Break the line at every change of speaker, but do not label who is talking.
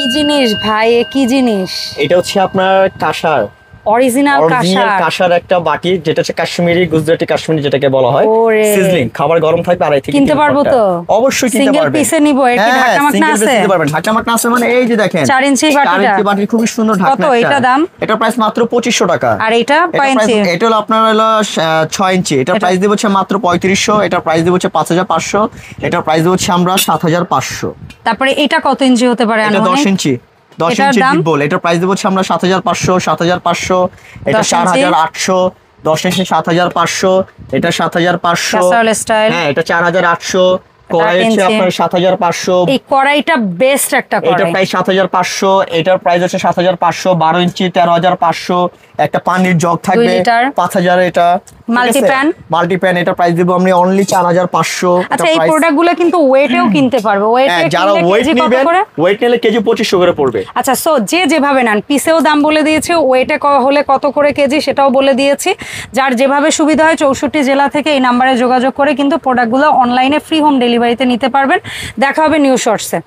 কি জিনিস ভাই, কি জিনিস
এটা হচ্ছে আপনার কাঁসার,
অরিজিনাল
কাঁসার একটা বাটি, যেটা হচ্ছে কাশ্মীরি গুজরাটি কাশ্মীরি যেটাকে বলা হয়।
ওরে
সিজলিং, খাবার গরম থাকবে আড়াই থেকে
কিনতে পারবো তো?
অবশ্যই কিনতে
সিঙ্গেল
পারবেন।
পিসে নিব, এর কি ঢাকা মাকনা আছে?
কিনতে পারবেন, ঢাকা মাকনা আছে। মানে এই যে দেখেন
4 ইঞ্চি বাটিটা,
4 ইঞ্চি বাটি, খুবই সুন্দর ঢাকনা।
কত এটা দাম?
এটা প্রাইস মাত্র 2500 টাকা।
আর এটা 5 ইঞ্চি?
এটা হলো আপনার হলো 6 ইঞ্চি। এটা প্রাইস দেব হচ্ছে মাত্র 3500। এটা প্রাইস দেব হচ্ছে 5500। এটা প্রাইস দেব হচ্ছে আমরা 7500।
তারপরে এটা কত ইঞ্চি হতে পারে?
এটা 10 ইঞ্চি, 10 ইঞ্চি ডিপ বোল। এটা প্রাইস দেব হচ্ছে আমরা 7500, 7500। এটা 4800, 10 ইঞ্চি 7500। এটা 7500। হ্যাঁ, এটা 4800। কড়াই হচ্ছে আপনার 7500।
এই কড়াইটা বেস্ট একটা কড়াই,
এটা প্রাইস 7500। এটার প্রাইস হচ্ছে 7500। 12 ইঞ্চি 13500। একটা পানির জগ থাকবে 5000। এটা মাল্টিপ্যান, এটা প্রাইস দিব আমরা অনলি 4500।
আচ্ছা, এই প্রোডাক্টগুলো কিন্তু ওয়েটেও কিনতে পারবে।
যারা ওয়েট নেবেন, ওয়েট নিলে কেজি 2500 করে পড়বে।
আচ্ছা, সো যে যেভাবে নেন, পিসেও দাম বলে দিয়েছি, ওয়েটে হলে কত করে কেজি সেটাও বলে দিয়েছি। যার যেভাবে সুবিধা হয় 64 জেলা থেকে এই নাম্বারে যোগাযোগ করে কিন্তু প্রোডাক্টগুলো অনলাইনে ফ্রি হোম ডেলিভারিতে নিতে পারবেন। দেখা হবে নিউ শর্টসে।